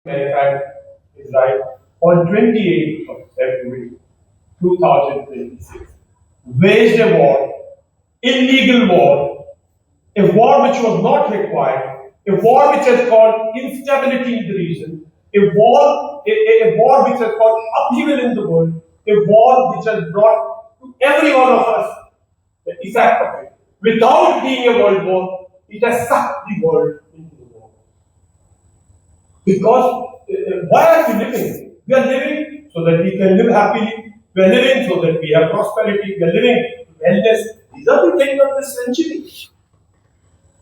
America is right on 28th of February 2026 waged a war, illegal war, a war which was not required, a war which has caused instability in the region, a war which has caused upheaval in the world, a war which has brought to every one of us the effect of it. Without being a world war, it has sucked the world into the war. Because why are we living? We are living so that we can live happily. We are living so that we have prosperity. We are living wellness. These are the things of this century.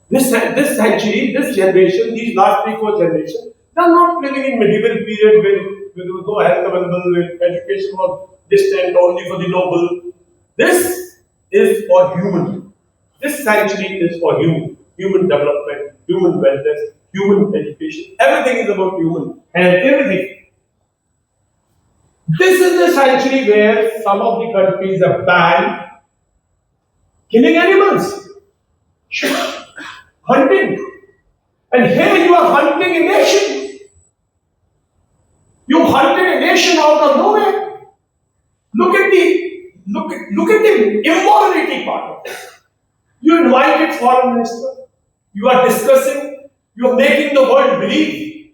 This century, this generation, these last 3-4 generations, they are not living in medieval period where there was no health available, where education was distant only for the noble. This is for human. This century is for human development, human wellness, human education. Everything is about human and everything. This is the century where some of the countries have banned killing animals, hunting. And here you are hunting a nation. You hunted a nation out of nowhere. Look at the immorality part of it. You invited foreign minister. You are discussing. You are making the world believe.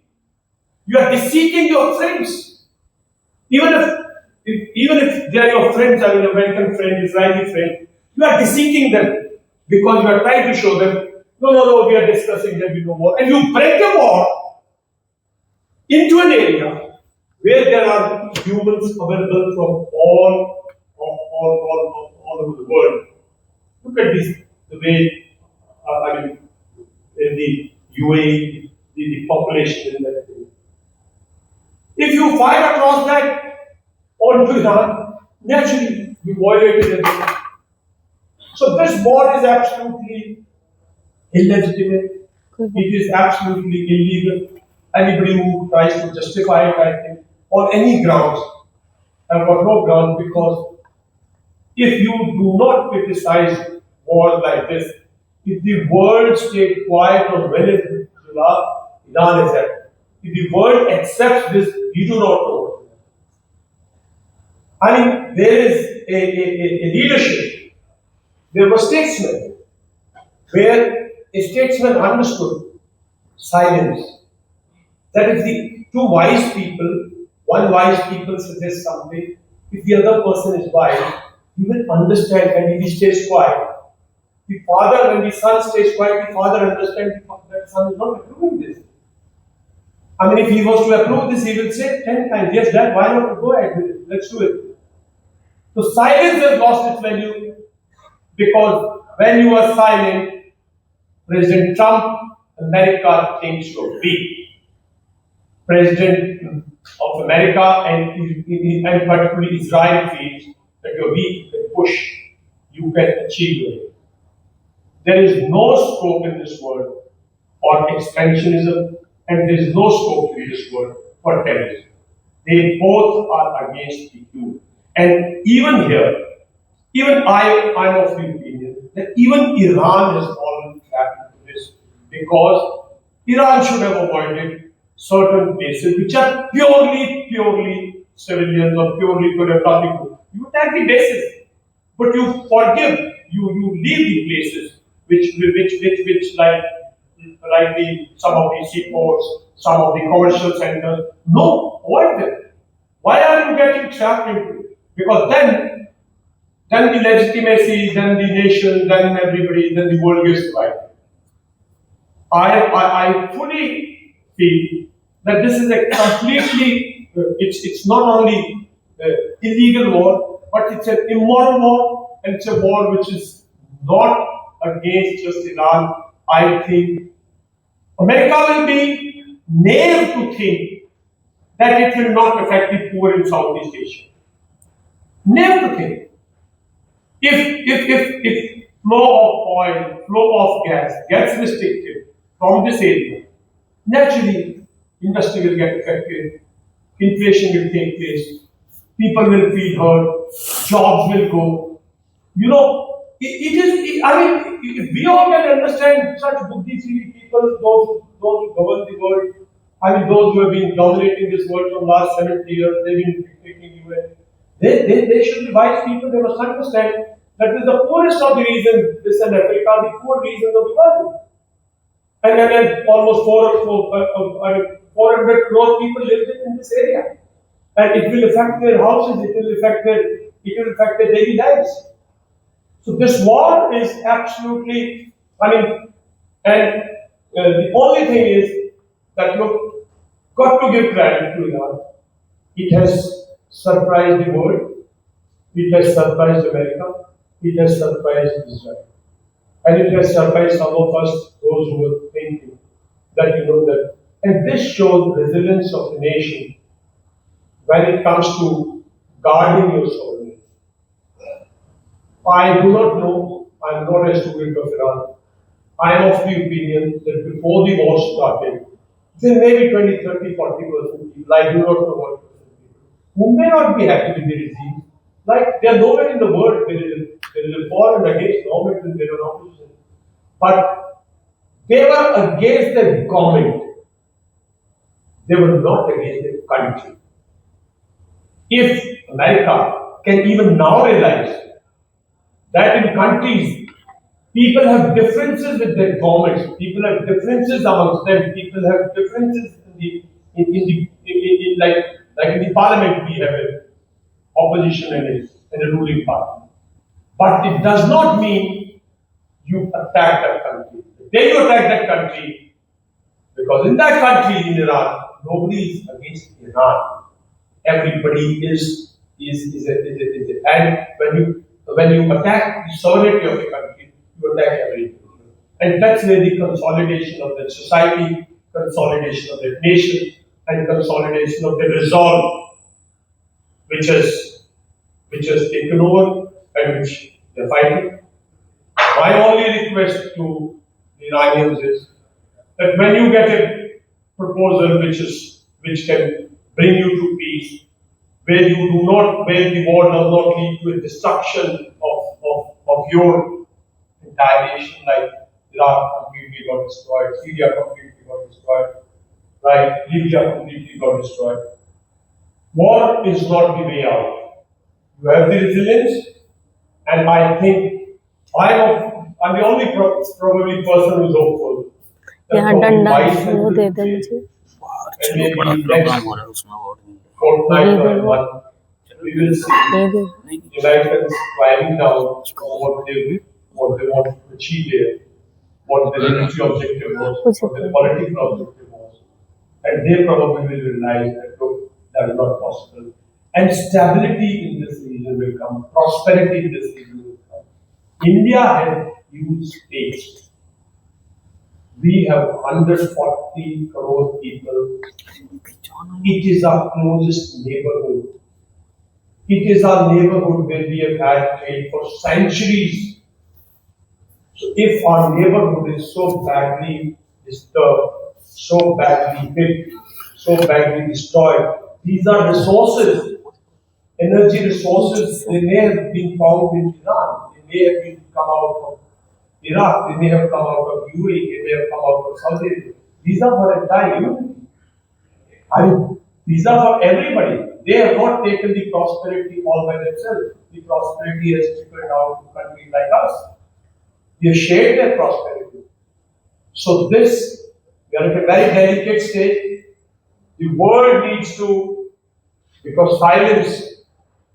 You are deceiving your friends. Even if they are your friends, I mean American friend, Israeli friend, you are deceiving them because you are trying to show them, no, we are discussing, there will be no war. And you break the war into an area where there are humans available from all over the world. Look at this, the way, in the UAE, the population in that area. If you fire across that onto Iran, naturally you violated it. So this war is absolutely illegitimate. It is absolutely illegal. Anybody who tries to justify it, I think, on any grounds, have got no ground, because if you do not criticize wars like this, if the world stayed quiet on Venezuela, Iran is at. If the world accepts this, we do not know. I mean, there is a leadership. There were statesmen where a statesman understood silence. That if the two wise people, one wise people suggests something, if the other person is wise, he will understand, and if he stays quiet. The father, when the son stays quiet, the father understands that the son is not approving this. I mean, if he was to approve this, he will say 10 times, yes, Dad, why not go ahead with it? Let's do it. So silence has lost its value, because when you are silent, President Trump, America thinks you're weak. President of America and particularly Israel feels that you're weak, you can push, you can achieve it. There is no scope in this world for expansionism, and there is no scope in this world for terrorism. They both are against you. And even here, I'm of the opinion that even Iran has fallen trap into this, because Iran should have avoided certain bases which are purely civilians or purely good at nothing. You attack the bases, but you forgive, you leave the places which like some of the seaports, some of the commercial centers. No, avoid them. Why are you getting trapped into it? Because then the legitimacy, then the nation, then everybody, then the world gets divided. I fully feel that this is a completely, it's not only illegal war, but it's an immoral war, and it's a war which is not against just Iran. I think America will be naive to think that it will not affect the poor in Southeast Asia. Naive to think. If flow of oil, flow of gas gets restricted from this area, naturally industry will get affected, inflation will take place, people will feel hurt, jobs will go. You know, I mean, if we all can understand such buddhistic people, those who govern the world, I mean, those who have been dominating this world from last 70 years, they've been dictating UN. They should be wise people. They must understand that is the poorest of the regions, this and Africa, the poor regions of the world. And then almost 400 crore people live in this area. And it will affect their houses, it will affect their daily lives. So this war is absolutely, I mean, and the only thing is that look, got to give credit to Iran. It has surprised the world, it has surprised America, it has surprised Israel. And it has surprised some of us, those who were thinking that that. And this shows the resilience of the nation when it comes to guarding your sovereignty. I do not know, I am not a student of Iran. I am of the opinion that before the war started, there may be 20, 30, 40% people, I do not know what percent people, who may not be happy with the regime. Like, they are nowhere in the world, there is a war and against government and there are opposition. But they were against the government. They were not against the country. If America can even now realize that in countries, people have differences with their governments, people have differences amongst them, people have differences like in the parliament we have an opposition and a ruling party. But it does not mean you attack that country. The day you attack that country, because in that country, in Iran, nobody is against Iran. Everybody is and when you attack the sovereignty of the country, you attack everybody. And that's where the consolidation of that society, consolidation of that nation, and consolidation of the resolve, which has taken over and which they're fighting. My only request to the Iranians is that when you get a proposal which can bring you to peace, where the war does not lead to a destruction of your entire nation, like Iraq completely got destroyed, Syria completely got destroyed, right? Libya completely got destroyed. War is not the way out. You have the resilience, and I think I'm the only probably person who's hopeful. यहाँ डंडा वो दे दे मुझे And maybe next fortnight or month, we will see Americans climbing down what they want to achieve there, what the military objective was, what the political objective was. And they probably will realize that look, that is not possible. And stability in this region will come, prosperity in this region will come. India has huge space. We have 140 crore people. It is our closest neighborhood. It is our neighborhood where we have had trade for centuries. So if our neighborhood is so badly disturbed, so badly hit, so badly destroyed, these are resources, energy resources. They may have been found in Iran. They may have been come out of Iraq. They may have come out of UAE. They may have come out of Saudi Arabia. These are for entire humanity. These are for everybody. They have not taken the prosperity all by themselves. The prosperity has trickled down to countries like us. They have shared their prosperity. So we are at a very delicate stage. The world needs to, because silence,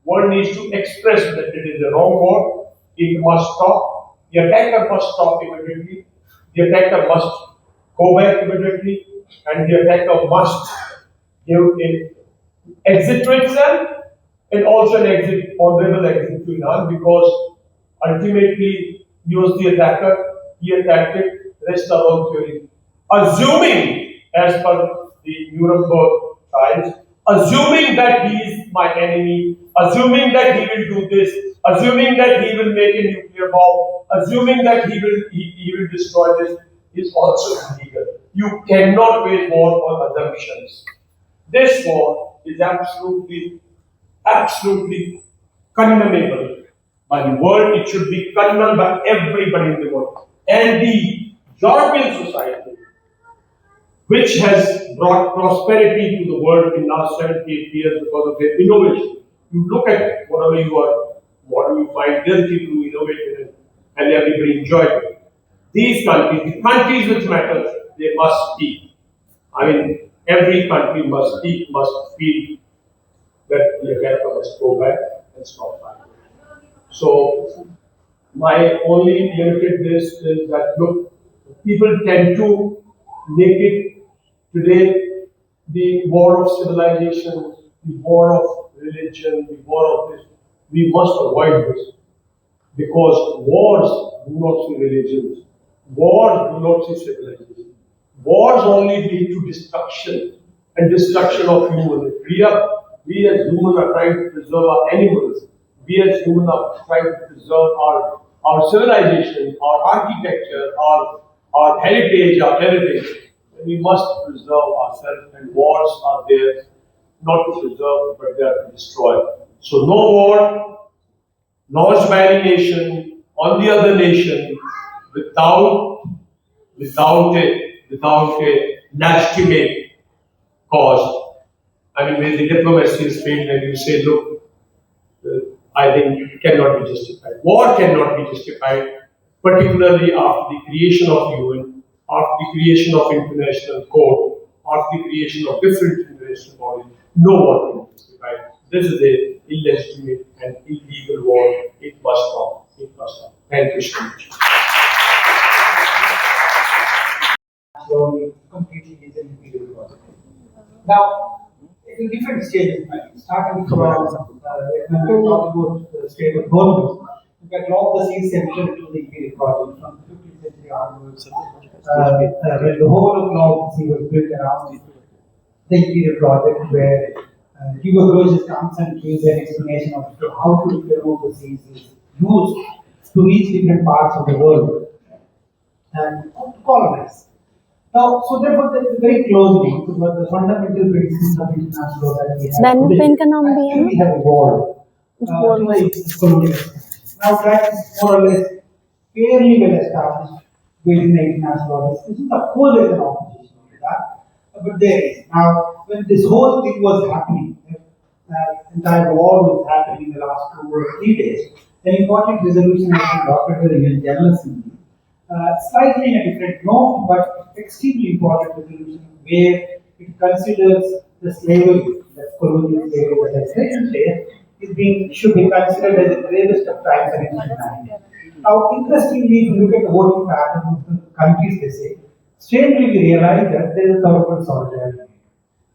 world needs to express that it is a wrong war. It must stop. The attacker must stop immediately. The attacker must go back immediately. And the attacker must give an exit to itself and also an honorable exit to Iran, because ultimately he was the attacker, he attacked it, rest are all theory. Assuming, as per the Nuremberg trials, assuming that he is my enemy, assuming that he will do this, assuming that he will make a nuclear bomb, assuming that he will destroy this, is also illegal. You cannot wage war on assumptions. This war is absolutely condemnable by the world. It should be condemned by everybody in the world. And the European society which has brought prosperity to the world in last 78 years because of their innovation. You look at whatever you are, what you find, there are people who innovated and everybody enjoyed it. These countries, the countries which matter, they must speak. I mean, every country must speak, must feel that the America must go back and stop fighting. So, my only limited this is that look, people tend to make it today the war of civilization, the war of religion, the war of this. We must avoid this because wars do not see religions, wars do not see civilization. Wars only lead to destruction and destruction of humans. We as humans are trying to preserve our animals. We as humans are trying to preserve our civilization, our architecture, our heritage, our heritage. And we must preserve ourselves, and wars are there not to preserve, but they are to destroy. So no war launched by any nation on the other nation without a legitimate cause. I mean, when the diplomacy is failed and you say, look, I think it cannot be justified. War cannot be justified, particularly after the creation of UN, after the creation of international court, after the creation of different international bodies. No war can be justified. This is a illegitimate and illegal war. It must stop. It must stop. Thank you so much. So completely is an imperial project. Now, in different stages, starting from when we talk about the state of Borneo, in fact, all the seas central to the imperial project from the 15th century onwards, when the whole of North Sea was built around the imperial project, where Hugo Grotius comes and gives an explanation of how to remove the seas is used to reach different parts of the world and to colonize. Now, so therefore, there is a very close link to what the fundamental principles of international law that we have मैंने today pen का नाम भी है actually have evolved to the colonial. Now, that is more or less fairly well established within the international law discussions. Of course, there is an opposition to that, but there is. Now, when this whole thing was happening, entire war was happening in the last 2 or 3 days, an important resolution has been adopted by the UN General Assembly. Slightly in a different note, but extremely important resolution where it considers the slavery, that's colonial slavery that I said today, should be considered as the gravest of crimes against humanity. Now, interestingly, if you look at the voting pattern of the countries, they say, strangely we realize that there is a third world solidarity.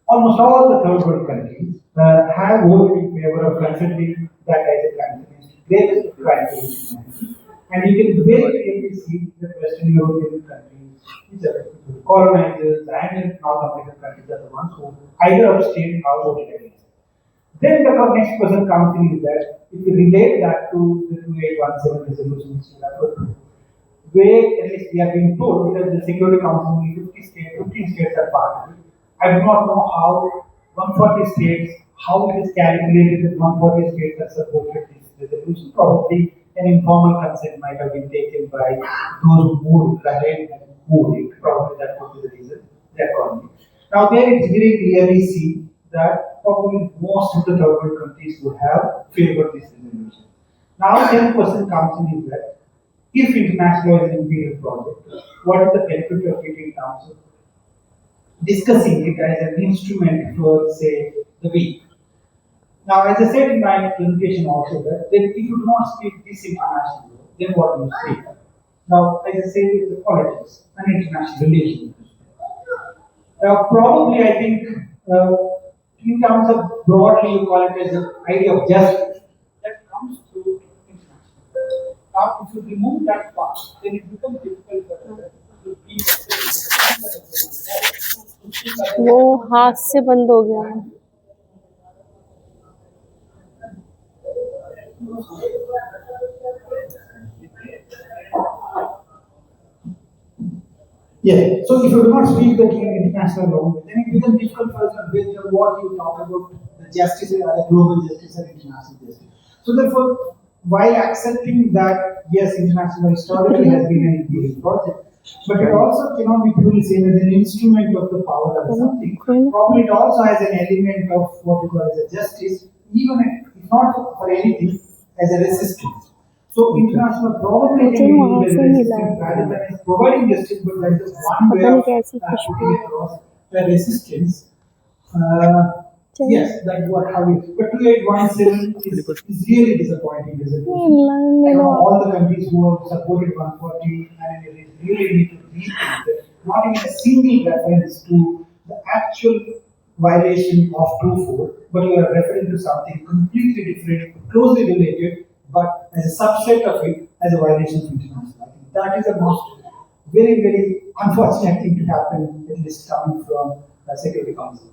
Almost all the third world countries have voted in favor of considering that as a crime against the gravest of crimes against humanity. And you can very clearly see that Western European countries, which are the colonizers and North American countries are the ones who either abstained or voted against. Then the next question comes in is that if you relate that to the 2817 resolution which we have put, where at least we have been told because the Security Council only 15 states are part of it. I do not know how 140 states, how it is calculated that 140 states have supported this resolution. Probably an informal consent might have been taken by those who moved ahead and moved it. Probably that would be the reason they are calling it. Now there it's very clearly seen that probably most of the third world countries would have favored this resolution. Now then the question comes in is that if international law is an imperial project, what is the benefit of it in terms of discussing it as an instrument for, say, the weak? Now, as I said in my presentation also, that if you do not speak this international law, then what do you speak? Now, as I said, it's the politics and international relations. Now, probably I think, in terms of broadly, you call it as an idea of justice that comes through international. Now, if you remove that part, then it becomes difficult to be. वो हाथ से बंद हो गया है Yeah, so if you do not speak the international law, then it becomes difficult for us to based on what you talk about the justice, the global justice and international justice. So therefore, while accepting that yes, international historically has been an imperial project, But it also cannot be purely seen as an instrument of the power or something. Probably it also has an element of what you call as a justice, even if not for anything, as a resistance. So international probably can be मुझे used as वहाँ a से मिला resistance है rather than providing justice, but that is one way पता नहीं of कैसी खुशबू putting across the resistance. Uh, चलिए yes, that's what how it. But 2817 is really disappointing resolution. ले And लो आप all the countries who have supported 140 and it really need to rethink that. Not even a single reference to the actual violation of 2.4, but you are referring to something completely different, closely related, but as a subset of it as a violation of international. I think that is the most very, very unfortunate thing to happen, at least coming from the Security Council.